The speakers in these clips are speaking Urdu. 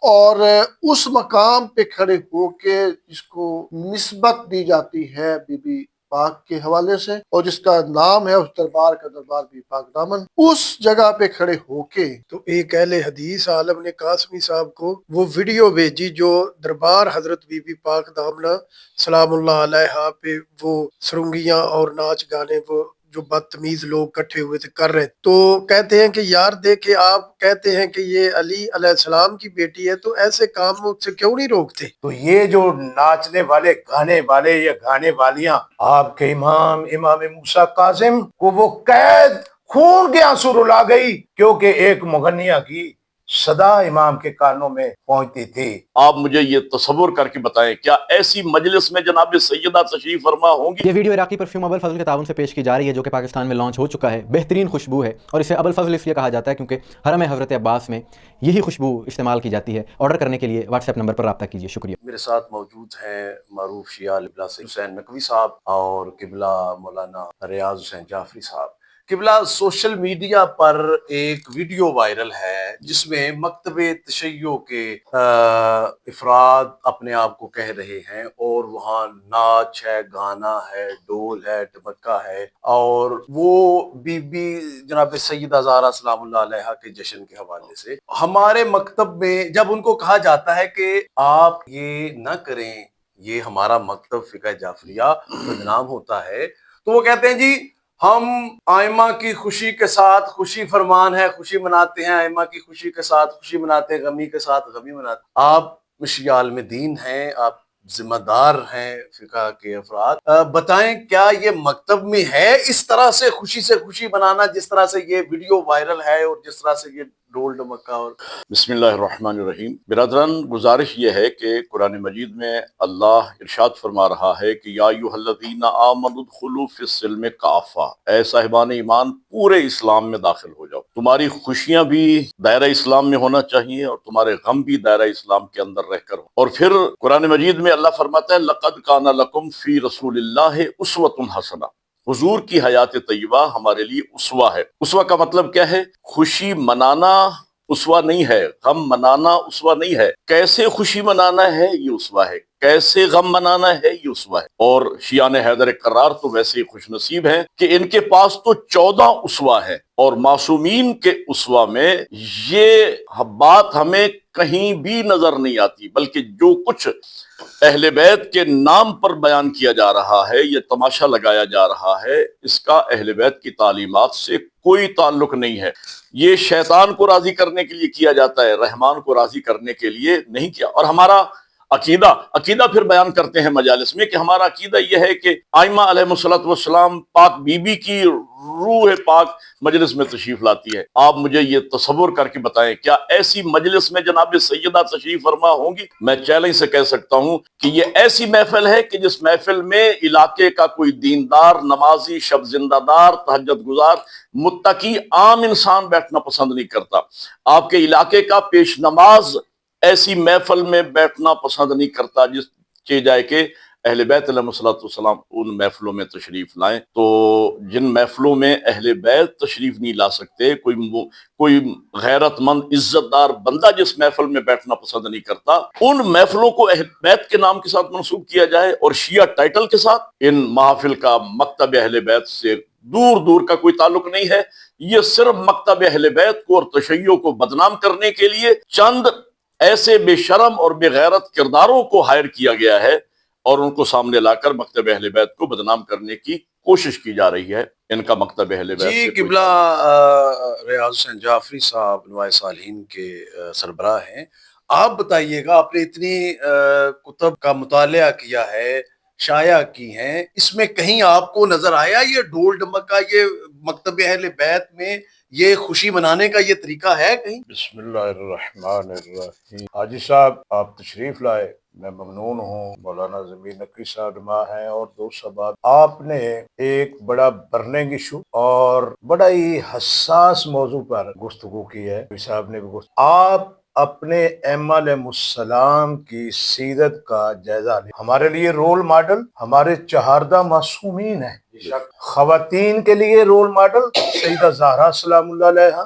اور اس مقام پہ کھڑے ہو کے جس کو نسبت دی جاتی ہے بی بی پاک کے حوالے سے، اور جس کا نام ہے اس دربار کا دربار بی پاک دامن، اس جگہ پہ کھڑے ہو کے تو ایک اہل حدیث عالم نے قاسمی صاحب کو وہ ویڈیو بھیجی جو دربار حضرت بی بی پاک دامنہ سلام اللہ علیہا پہ وہ سرنگیاں اور ناچ گانے وہ جو بدتمیز لوگ کٹھے ہوئے تھے کر رہے، تو کہتے ہیں کہ یار دیکھے آپ کہتے ہیں کہ یہ علی علیہ السلام کی بیٹی ہے، تو ایسے کام سے کیوں نہیں روکتے؟ تو یہ جو ناچنے والے گانے والے یا گانے والیاں آپ کے امام موسیٰ کاظم کو وہ قید خون کے آنسو رلا گئی، کیونکہ ایک مغنیہ کی صدا امام کے کانوں میں پہنچتی تھی۔ آپ مجھے یہ تصور کر کے بتائیں کیا ایسی مجلس میں جناب سیدہ تشریف فرما ہوں گی؟ یہ ویڈیو عراقی پرفیوم ابو الفضل کے تعاون سے پیش کی جا رہی ہے، جو کہ پاکستان میں لانچ ہو چکا ہے۔ بہترین خوشبو ہے، اور اسے ابو الفضل اس لیے کہا جاتا ہے کیونکہ حرم حضرت عباس میں یہی خوشبو استعمال کی جاتی ہے۔ آرڈر کرنے کے لیے واٹس ایپ نمبر پر رابطہ کیجیے۔ شکریہ۔ میرے ساتھ موجود ہیں معروف شیعہ قبلہ سید حسین نقوی صاحب اور قبلہ مولانا ریاض حسین جعفری صاحب۔ قبلہ سوشل میڈیا پر ایک ویڈیو وائرل ہے جس میں مکتب تشیع کے افراد اپنے آپ کو کہہ رہے ہیں، اور وہاں ناچ ہے، گانا ہے، ڈول ہے، ڈمکا ہے، اور وہ بی بی جناب سیدہ زہرا سلام اللہ علیہا کے جشن کے حوالے سے ہمارے مکتب میں جب ان کو کہا جاتا ہے کہ آپ یہ نہ کریں، یہ ہمارا مکتب فقہ جعفریہ بدنام ہوتا ہے، تو وہ کہتے ہیں جی ہم آئمہ کی خوشی کے ساتھ خوشی فرمان ہے، خوشی مناتے ہیں، آئمہ کی خوشی کے ساتھ خوشی مناتے ہیں، غمی کے ساتھ غمی مناتے ہیں۔ آپ شیعہ عالم دین ہیں، آپ ذمہ دار ہیں فقہ کے افراد، بتائیں کیا یہ مکتب میں ہے اس طرح سے خوشی منانا جس طرح سے یہ ویڈیو وائرل ہے اور جس طرح سے یہ ڈول ڈمکا؟ اور بسم اللہ الرحمن الرحیم۔ برادران، گزارش یہ ہے کہ قرآن مجید میں اللہ ارشاد فرما رہا ہے کہ یا ایھا الذین آمنوا ادخلوا فی السلم کافہ، اے صاحبان ایمان پورے اسلام میں داخل ہو جاؤ۔ تمہاری خوشیاں بھی دائرہ اسلام میں ہونا چاہیے اور تمہارے غم بھی دائرہ اسلام کے اندر رہ کر ہو۔ اور پھر قرآن مجید میں اللہ فرماتا ہے لقد کان لکم فی رسول اللہ اسوۃ حسنہ، حضور کی حیات طیبہ ہمارے لیے اسوہ ہے۔ اسوہ کا مطلب کیا ہے؟ خوشی منانا اسوہ نہیں ہے، غم منانا اسوہ نہیں ہے۔ کیسے خوشی منانا ہے یہ اسوہ ہے، کیسے غم منانا ہے یہ اسوہ ہے۔ اور شیعان حیدر کرار تو ویسے ہی خوش نصیب ہیں کہ ان کے پاس تو 14 اسوہ ہے، اور معصومین کے اسوہ میں یہ بات ہمیں کہیں بھی نظر نہیں آتی، بلکہ جو کچھ اہل بیت کے نام پر بیان کیا جا رہا ہے، یہ تماشا لگایا جا رہا ہے، اس کا اہل بیت کی تعلیمات سے کوئی تعلق نہیں ہے۔ یہ شیطان کو راضی کرنے کے لیے کیا جاتا ہے، رحمان کو راضی کرنے کے لیے نہیں کیا۔ اور ہمارا عقیدہ پھر بیان کرتے ہیں مجالس میں کہ ہمارا عقیدہ یہ ہے کہ آئمہ علیہ الصلوۃ والسلام پاک بی بی کی روح پاک مجلس میں تشریف لاتی ہے۔ آپ مجھے یہ تصور کر کے بتائیں کیا ایسی مجلس میں جناب سیدہ تشریف فرما ہوں گی؟ میں چیلنج سے کہہ سکتا ہوں کہ یہ ایسی محفل ہے کہ جس محفل میں علاقے کا کوئی دیندار، نمازی، شب زندہ دار، تہجد گزار، متقی عام انسان بیٹھنا پسند نہیں کرتا۔ آپ کے علاقے کا پیش نماز ایسی محفل میں بیٹھنا پسند نہیں کرتا جس کی جائے کہ اہل بیت علیہ السلام ان محفلوں میں تشریف لائیں۔ تو جن محفلوں میں اہل بیت تشریف نہیں لا سکتے، کوئی غیرت مند عزت دار بندہ جس محفل میں بیٹھنا پسند نہیں کرتا، ان محفلوں کو اہل بیت کے نام کے ساتھ منسوب کیا جائے، اور شیعہ ٹائٹل کے ساتھ۔ ان محافل کا مکتب اہل بیت سے دور دور کا کوئی تعلق نہیں ہے۔ یہ صرف مکتب اہل بیت کو اور تشیع کو بدنام کرنے کے لیے چند ایسے بے شرم اور بے غیرت کرداروں کو ہائر کیا گیا ہے، اور ان کو سامنے لا کر مکتب اہل بیت کو بدنام کرنے کی کوشش کی جا رہی ہے۔ ان کا مکتب اہل بیت جی سے قبلہ ریاض حسین جعفری صاحب نوائے صالحین کے سربراہ ہیں، آپ بتائیے گا، آپ نے اتنی کتب کا مطالعہ کیا ہے، شائع کی ہیں، اس میں کہیں آپ کو نظر آیا یہ ڈول ڈمکا، یہ مکتب اہل بیت میں یہ خوشی منانے کا یہ طریقہ ہے کہیں؟ بسم اللہ الرحمن الرحیم۔ حاجی صاحب آپ تشریف لائے، میں ممنون ہوں۔ مولانا ضمیر نقوی صاحب نما ہیں اور دوست صاحبات، آپ نے ایک بڑا برننگ ایشو اور بڑا ہی حساس موضوع پر گفتگو کی ہے۔ صاحب نے بھی آپ اپنے ائمہ علیہ السلام کی سیرت کا جائزہ لیں۔ ہمارے لیے رول ماڈل ہمارے چہاردہ معصومین ہیں۔ خواتین کے لیے رول ماڈل سیدہ زہرا سلام اللہ علیہا،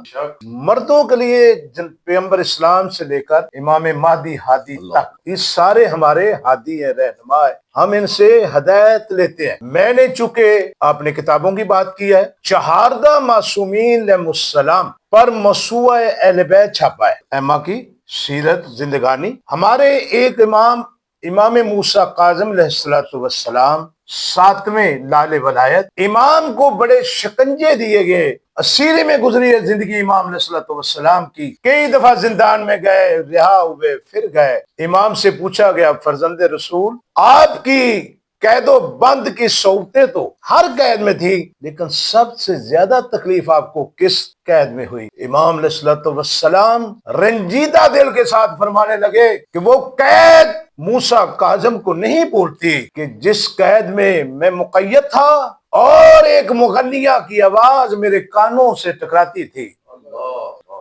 مردوں کے لیے پیغمبر اسلام سے لے کر امام مہدی ہادی تک، یہ سارے ہمارے ہادی ہیں، رہنما ہیں، ہم ان سے ہدایت لیتے ہیں۔ میں نے چونکہ آپ نے کتابوں کی بات کی ہے، چہاردہ معصومین علیہ السلام پر موسوعہ اہل بیت چھپا ہے، ائمہ کی سیرت زندگانی۔ ہمارے ایک امام موسیٰ کاظم علیہ السلام 7ویں لال ولایت، امام کو بڑے شکنجے دیے گئے، اسیری میں گزری ہے زندگی امام علیہ السلام کی، کئی دفعہ زندان میں گئے، رہا ہوئے، پھر گئے۔ امام سے پوچھا گیا فرزند رسول، آپ کی قید و بند کی صورتیں تو ہر قید میں تھی، لیکن سب سے زیادہ تکلیف آپ کو کس قید میں ہوئی؟ امام علیہ السلام رنجیدہ دل کے ساتھ فرمانے لگے کہ وہ قید موسیٰ کاظم کو نہیں بھولتی کہ جس قید میں میں مقید تھا اور ایک مغنیہ کی آواز میرے کانوں سے ٹکراتی تھی۔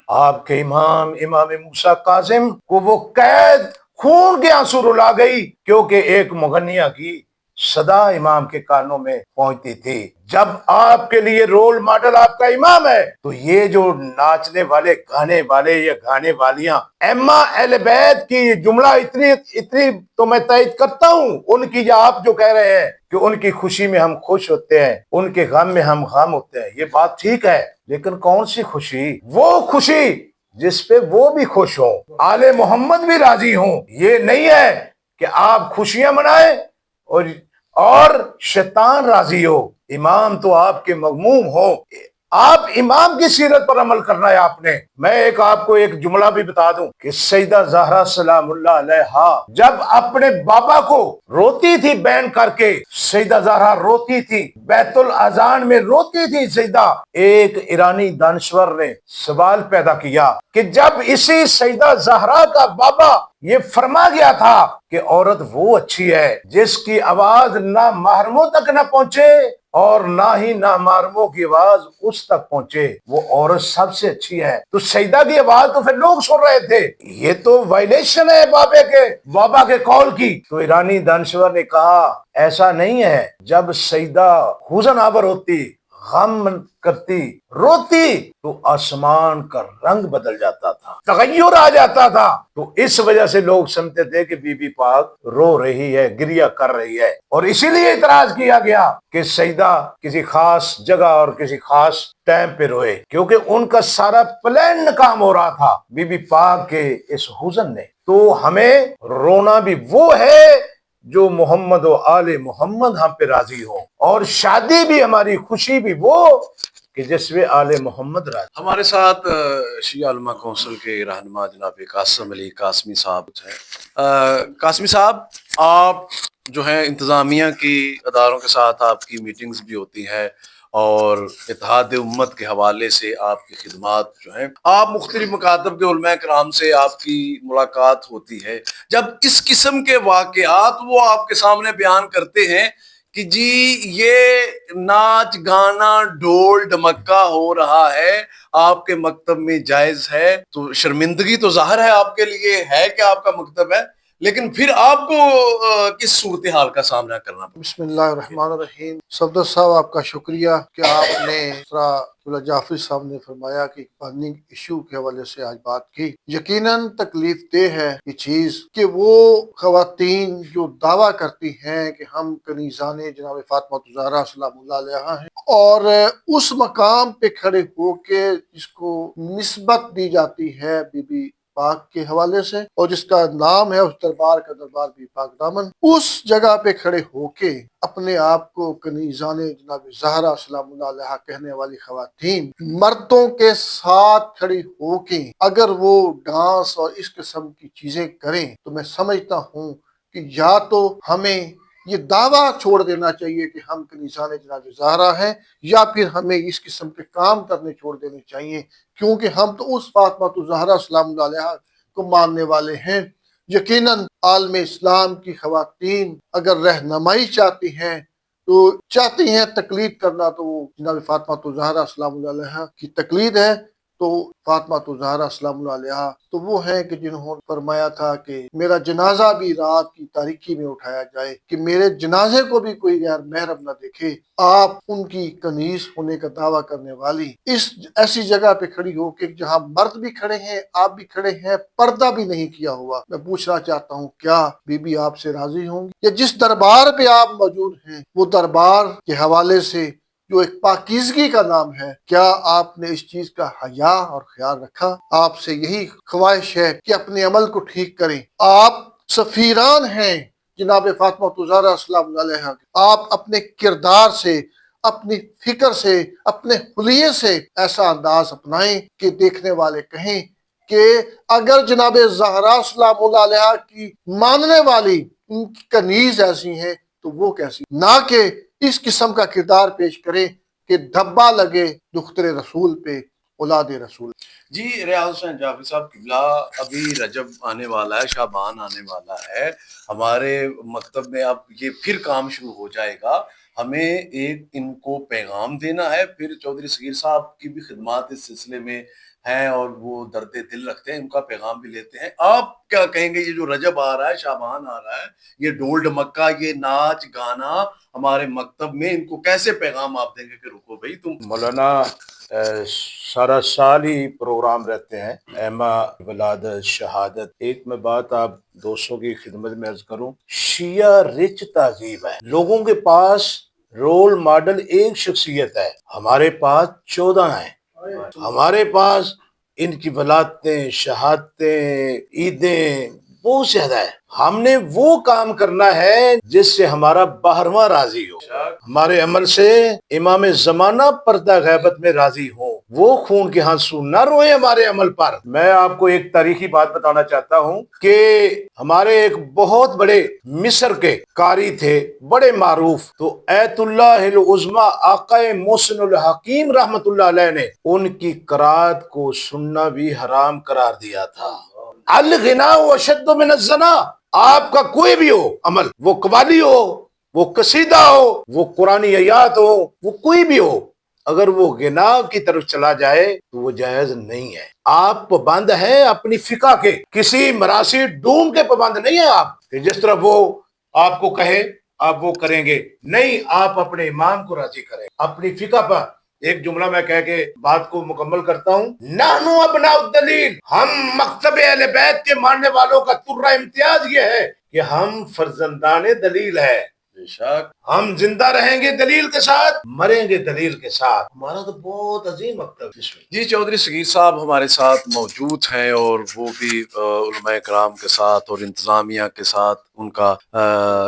آپ کے امام موسیٰ کاظم کو وہ قید خون کے آنسو رلا گئی، کیونکہ ایک مغنیہ کی صدا امام کے کانوں میں پہنچتی تھی۔ جب آپ کے لیے رول ماڈل آپ کا امام ہے تو یہ جو ناچنے والے، گانے والے یا گانے والیاں، ائمہ اہل بیت کی یہ جملہ اتنی تو میں تائید کرتا ہوں ان کی، یا آپ جو کہہ رہے ہیں کہ ان کی خوشی میں ہم خوش ہوتے ہیں، ان کے غم میں ہم غم ہوتے ہیں، یہ بات ٹھیک ہے، لیکن کون سی خوشی؟ وہ خوشی جس پہ وہ بھی خوش ہوں، آل محمد بھی راضی ہوں۔ یہ نہیں ہے کہ آپ خوشیاں منائیں اور شیطان راضی ہو، امام تو آپ کے مغموم ہو۔ آپ امام کی سیرت پر عمل کرنا ہے آپ نے۔ میں آپ کو ایک جملہ بھی بتا دوں کہ سیدہ زہرا سلام اللہ علیہا جب اپنے بابا کو روتی تھی بین کر کے، سیدہ زہرا روتی تھی، بیت الاذان میں روتی تھی سیدہ، ایک ایرانی دانشور نے سوال پیدا کیا کہ جب اسی سیدہ زہرا کا بابا یہ فرما گیا تھا کہ عورت وہ اچھی ہے جس کی آواز نہ محرموں تک نہ پہنچے اور نہ ہی نامحرموں کی آواز اس تک پہنچے، وہ عورت سب سے اچھی ہے، تو سیدہ کی آواز تو پھر لوگ سن رہے تھے، یہ تو وائلیشن ہے بابا کے قول کی۔ تو ایرانی دانشور نے کہا ایسا نہیں ہے، جب سیدہ حزن آور ہوتی، غم کرتی، روتی، تو آسمان کا رنگ بدل جاتا تھا، تغیر آ جاتا تھا، تو اس وجہ سے لوگ سمجھتے تھے کہ بی بی پاک رو رہی ہے، گریہ کر رہی ہے، اور اسی لیے اعتراض کیا گیا کہ سیدہ کسی خاص جگہ اور کسی خاص ٹائم پہ روئے، کیونکہ ان کا سارا پلان ناکام ہو رہا تھا بی بی پاک کے اس حزن نے۔ تو ہمیں رونا بھی وہ ہے جو محمد و آل محمد ہم پہ راضی ہو، اور شادی بھی ہماری خوشی بھی وہ کہ جس میں آل محمد راضی۔ ہمارے ساتھ شیعہ علماء کونسل کے رہنما جناب قاسم علی قاسمی صاحب ہیں۔ قاسمی صاحب، آپ جو ہیں انتظامیہ کی اداروں کے ساتھ آپ کی میٹنگز بھی ہوتی ہیں اور اتحاد امت کے حوالے سے آپ کی خدمات جو ہیں، آپ مختلف مکاتب کے علماء کرام سے آپ کی ملاقات ہوتی ہے، جب اس قسم کے واقعات وہ آپ کے سامنے بیان کرتے ہیں کہ جی یہ ناچ گانا ڈھول ڈمکا ہو رہا ہے آپ کے مکتب میں جائز ہے، تو شرمندگی تو ظاہر ہے آپ کے لیے ہے کہ آپ کا مکتب ہے، لیکن پھر آپ کو کس صورتحال کا سامنا کرنا پڑا؟ بسم اللہ الرحمن الرحیم۔ صفدر صاحب آپ کا شکریہ کہ آپ نے جعفری صاحب نے فرمایا کہ فنڈنگ ایشو کے حوالے سے آج بات کی۔ یقیناً تکلیف دہ ہے یہ چیز کہ وہ خواتین جو دعویٰ کرتی ہیں کہ ہم کنیزان جناب فاطمہ الزہرا سلام اللہ علیہا ہیں، اور اس مقام پہ کھڑے ہو کے جس کو نسبت دی جاتی ہے بی بی پاک کے حوالے سے، اور جس کا نام ہے اس دربار کا دربار بی پاک دامن، اس جگہ پہ کھڑے ہو کے اپنے آپ کو کنیزان جناب زہرا سلام اللہ علیہا کہنے والی خواتین مردوں کے ساتھ کھڑی ہو کے اگر وہ ڈانس اور اس قسم کی چیزیں کریں تو میں سمجھتا ہوں کہ یا تو ہمیں یہ دعویٰ چھوڑ دینا چاہیے کہ ہم کنیزان جناب زہرا ہیں، یا پھر ہمیں اس قسم کے کام کرنے چھوڑ دینے چاہیے، کیونکہ ہم تو اس فاطمہ الزہرا سلام اللہ علیہا کو ماننے والے ہیں۔ یقیناً عالم اسلام کی خواتین اگر رہنمائی چاہتی ہیں تقلید کرنا، تو وہ جناب فاطمہ الزہرا سلام اللہ علیہا کی تقلید ہے، تو فاطمہ زہرا سلام اللہ علیہا تو وہ ہیں کہ جنہوں نے فرمایا تھا کہ میرا جنازہ بھی رات کی تاریکی میں اٹھایا جائے کہ میرے جنازے کو بھی کوئی غیر محرم نہ دیکھے۔ آپ ان کی کنیز ہونے کا دعویٰ کرنے والی اس ایسی جگہ پہ کھڑی ہو کہ جہاں مرد بھی کھڑے ہیں، آپ بھی کھڑے ہیں، پردہ بھی نہیں کیا ہوا، میں پوچھنا چاہتا ہوں کیا بی بی آپ سے راضی ہوں گی؟ یا جس دربار پہ آپ موجود ہیں وہ دربار کے حوالے سے جو ایک پاکیزگی کا نام ہے، کیا آپ نے اس چیز کا حیا اور خیال رکھا؟ آپ سے یہی خواہش ہے کہ اپنے عمل کو ٹھیک کریں۔ آپ سفیران ہیں جناب فاطمہ زہرا سلام اللہ علیہا، آپ اپنے کردار سے، اپنی فکر سے، اپنے حلیے سے ایسا انداز اپنائیں کہ دیکھنے والے کہیں کہ اگر جناب زہرا سلام اللہ علیہا کی ماننے والی ان کی کنیز ایسی ہیں تو وہ کیسی، نہ کہ اس قسم کا کردار پیش کرے کہ دھبا لگے دختر رسول پہ، اولاد رسول۔ جی ریاض حسین جعفری صاحب قبلہ، ابھی رجب آنے والا ہے، شعبان آنے والا ہے، ہمارے مکتب میں اب یہ پھر کام شروع ہو جائے گا، ہمیں ایک ان کو پیغام دینا ہے، پھر چودھری صغیر صاحب کی بھی خدمات اس سلسلے میں ہیں اور وہ درد دل رکھتے ہیں، ان کا پیغام بھی لیتے ہیں۔ آپ کیا کہیں گے، یہ جو رجب آ رہا ہے، شعبان آ رہا ہے، یہ ڈول ڈمکہ، یہ ناچ گانا ہمارے مکتب میں، ان کو کیسے پیغام آپ دیں گے کہ رکو بھائی تم؟ مولانا سارا سال ہی پروگرام رہتے ہیں، ایما ولادت، شہادت۔ ایک میں بات آپ دوستوں کی خدمت میں عرض کروں، شیعہ رچ تہذیب ہے، لوگوں کے پاس رول ماڈل ایک شخصیت ہے، ہمارے پاس 14 ہیں، ہمارے پاس ان کی ولادتیں، شہادتیں، عیدیں بہت زیادہ ہے۔ ہم نے وہ کام کرنا ہے جس سے ہمارا باہرواں راضی ہو، ہمارے عمل سے امام زمانہ پردہ غیبت میں راضی ہو، وہ خون کے آنسو نہ روئے ہمارے عمل پر۔ میں آپ کو ایک تاریخی بات بتانا چاہتا ہوں کہ ہمارے ایک بہت بڑے مصر کے قاری تھے، بڑے معروف، تو ایت اللہ العظمی آقا محسن الحکیم رحمت اللہ علیہ نے ان کی قرات کو سننا بھی حرام قرار دیا تھا۔ الغنا اشد من الزنا، آپ کا کوئی بھی ہو عمل، وہ قوالی ہو، وہ قصیدہ ہو، وہ قرآنی آیات ہو، وہ کوئی بھی ہو، اگر وہ غنا کی طرف چلا جائے تو وہ جائز نہیں ہے۔ آپ پابند ہیں اپنی فقہ کے، کسی مراثی ڈوم کے پابند نہیں ہیں آپ کہ جس طرح وہ آپ کو کہے آپ وہ کریں گے، نہیں، آپ اپنے امام کو راضی کریں اپنی فقہ پر۔ ایک جملہ میں کہہ کے بات کو مکمل کرتا ہوں، نحنو ابناء الدلیل، ہم مکتب اہل بیت کے ماننے والوں کا ترہ امتیاز یہ ہے کہ ہم فرزندان دلیل ہے، ہم زندہ رہیں گے دلیل کے ساتھ، مریں گے دلیل کے ساتھ۔ ہمارا تو بہت عظیم مکتب ہے۔ جی چودھری صغیر صاحب ہمارے ساتھ موجود ہیں اور وہ بھی علماء کرام کے ساتھ اور انتظامیہ کے ساتھ ان کا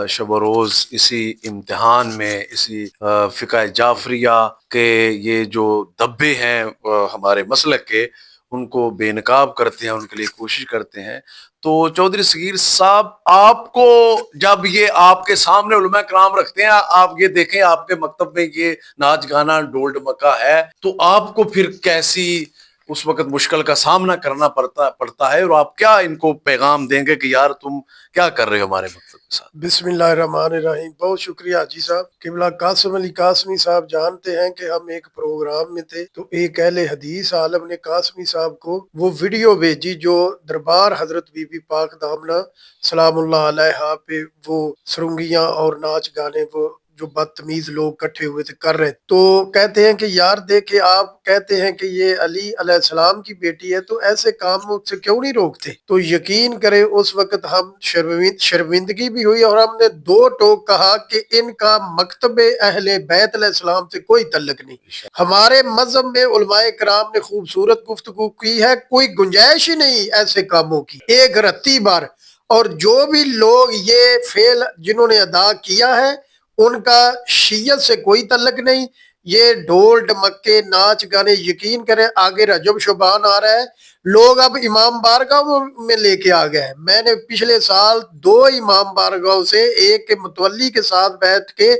شب و روز اسی امتحان میں، اسی فقہ جعفریہ کے یہ جو دبے ہیں ہمارے مسلک کے، ان کو بے نقاب کرتے ہیں، ان کے لیے کوشش کرتے ہیں۔ تو چودھری صغیر صاحب، آپ کو جب یہ آپ کے سامنے علماء کرام رکھتے ہیں، آپ یہ دیکھیں آپ کے مکتب میں یہ ناچ گانا ڈول ڈمکا ہے، تو آپ کو پھر کیسی اس وقت مشکل کا سامنا کرنا پڑتا ہے، اور آپ کیا ان کو پیغام دیں گے کہ یار تم کیا کر رہے ہو ہمارے مکتب کے ساتھ؟ بسم اللہ الرحمن الرحیم۔ بہت شکریہ حاجی صاحب۔ قبلہ قاسم علی قاسمی صاحب جانتے ہیں کہ ہم ایک پروگرام میں تھے تو ایک اہل حدیث عالم نے قاسمی صاحب کو وہ ویڈیو بھیجی جو دربار حضرت بی بی پاک دامنہ سلام اللہ علیہا پہ وہ سرنگیاں اور ناچ گانے وہ جو بدتمیز لوگ کٹھے ہوئے تھے کر رہے، تو کہتے ہیں کہ یار دیکھے آپ کہتے ہیں کہ یہ علی علیہ السلام کی بیٹی ہے، تو ایسے کام سے کیوں نہیں روکتے؟ تو یقین کرے اس وقت ہم شرمندگی بھی ہوئی اور ہم نے دو ٹوک کہا کہ ان کا مکتب اہل بیت علیہ السلام سے کوئی تعلق نہیں۔ ہمارے مذہب میں علماء کرام نے خوبصورت گفتگو کی ہے، کوئی گنجائش ہی نہیں ایسے کاموں کی، ایک رتی بار۔ اور جو بھی لوگ یہ فعل جنہوں نے ادا کیا ہے ان کا شیعت سے کوئی تعلق نہیں، یہ ڈھول ڈمکے ناچ گانے، یقین کریں آگے رجب شعبان آ رہا ہے، لوگ اب امام بارگاہ میں لے کے آ گئے ہیں۔ میں نے پچھلے سال 2 امام بارگاہوں سے ایک کے متولی کے ساتھ بیٹھ کے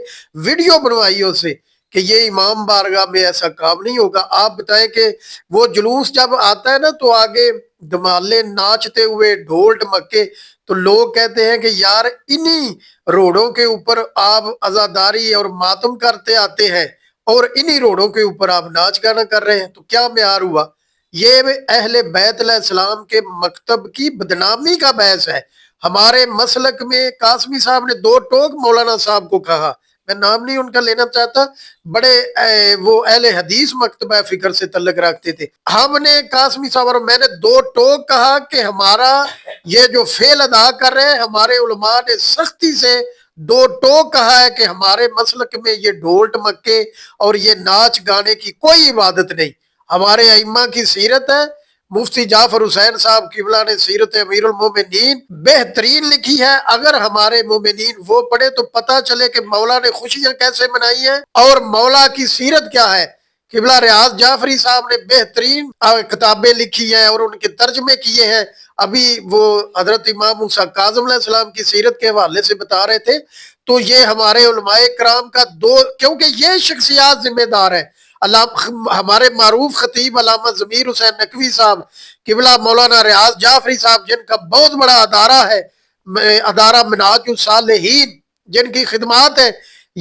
ویڈیو بنوائی اس سے کہ یہ امام بارگاہ میں ایسا کام نہیں ہوگا۔ آپ بتائیں کہ وہ جلوس جب آتا ہے نا تو آگے دمالے ناچتے ہوئے ڈھول ڈمکے، تو لوگ کہتے ہیں کہ یار انہی روڈوں کے اوپر آپ عزاداری اور ماتم کرتے آتے ہیں اور انہی روڈوں کے اوپر آپ ناچ گانا کر رہے ہیں، تو کیا معیار ہوا؟ یہ اہل بیت علیہ السلام کے مکتب کی بدنامی کا باعث ہے۔ ہمارے مسلک میں قاسمی صاحب نے 2 ٹوک مولانا صاحب کو کہا، میں نام نہیں ان کا لینا چاہتا، بڑے وہ اہل حدیث مکتبہ فکر سے تعلق رکھتے تھے۔ ہم نے قاسمی صاحب اور میں نے 2 ٹوک کہا کہ ہمارا یہ جو فعل ادا کر رہے ہیں، ہمارے علماء نے سختی سے 2 ٹوک کہا ہے کہ ہمارے مسلک میں یہ ڈھول ٹمکے اور یہ ناچ گانے کی کوئی عبادت نہیں۔ ہمارے ائمہ کی سیرت ہے، مفتی جعفر حسین صاحب قبلہ نے سیرت امیر المومنین بہترین لکھی ہے، اگر ہمارے مومنین وہ پڑھے تو پتہ چلے کہ مولا نے خوشیاں کیسے منائی ہیں اور مولا کی سیرت کیا ہے۔ قبلہ ریاض جعفری صاحب نے بہترین کتابیں لکھی ہیں اور ان کے ترجمے کیے ہیں۔ ابھی وہ حضرت امام موسیٰ کاظم علیہ السلام کی سیرت کے حوالے سے بتا رہے تھے، تو یہ ہمارے علماء کرام کا کیونکہ یہ شخصیات ذمہ دار ہیں۔ ہمارے معروف خطیب علامہ ضمیر حسین نقوی صاحب، قبلہ مولانا ریاض جعفری صاحب، جن کا بہت بڑا ادارہ ہے، ادارہ منہاج الصالحین، جن کی خدمات ہے،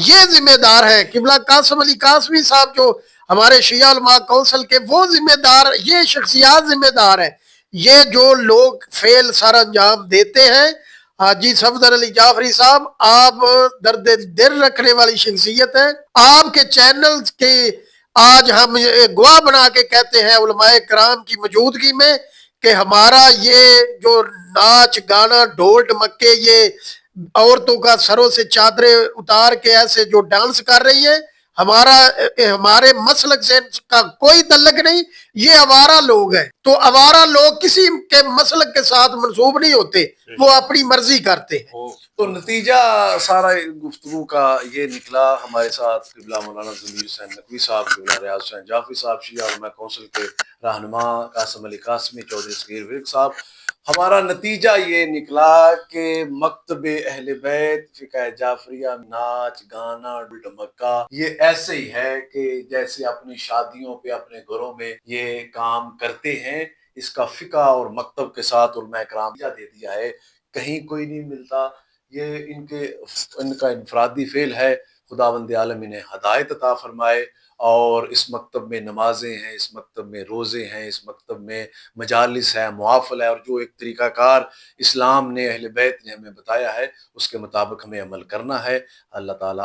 یہ ذمہ دار ہیں۔ قبلہ قاسم علی قاسمی صاحب جو ہمارے شیعہ علماء کونسل کے، وہ ذمہ دار، یہ شخصیات ذمہ دار ہیں۔ یہ جو لوگ فعل سر انجام دیتے ہیں، حاجی صفدر علی جعفری صاحب، آپ درد دل رکھنے والی شخصیت ہیں۔ آپ کے چینل کے آج ہم گواہ بنا کے کہتے ہیں علماء کرام کی موجودگی میں کہ ہمارا یہ جو ناچ گانا ڈھول ڈمکے، یہ عورتوں کا سروں سے چادریں اتار کے ایسے جو ڈانس کر رہی ہے، ہمارے مسلک سے کا کوئی تعلق نہیں، یہ آوارہ لوگ ہیں۔ تو آوارہ لوگ کسی کے مسلک کے ساتھ منسوب نہیں ہوتے، وہ اپنی مرضی کرتے ہیں۔ تو نتیجہ سارا گفتگو کا یہ نکلا۔ ہمارے ساتھ قبلہ مولانا ضمیر حسین نقوی صاحب، قبلہ ریاض حسین جعفری صاحب، شیعہ علماء کونسل کے رہنما قاسم علی قاسمی، چودھری صغیر ورک صاحب۔ ہمارا نتیجہ یہ نکلا کہ مکتب اہل بیت فقہ جعفریہ، ناچ گانا ڈمکا، یہ ایسے ہی ہے کہ جیسے اپنی شادیوں پہ اپنے گھروں میں یہ کام کرتے ہیں، اس کا فقہ اور مکتب کے ساتھ علماء کرام دے دیا ہے، کہیں کوئی نہیں ملتا۔ یہ ان کا انفرادی فعل ہے۔ خداوند عالم انہیں ہدایت عطا فرمائے، اور اس مکتب میں نمازیں ہیں، اس مکتب میں روزے ہیں، اس مکتب میں مجالس ہے، محافل ہے، اور جو ایک طریقہ کار اسلام نے، اہل بیت نے ہمیں بتایا ہے، اس کے مطابق ہمیں عمل کرنا ہے۔ اللہ تعالیٰ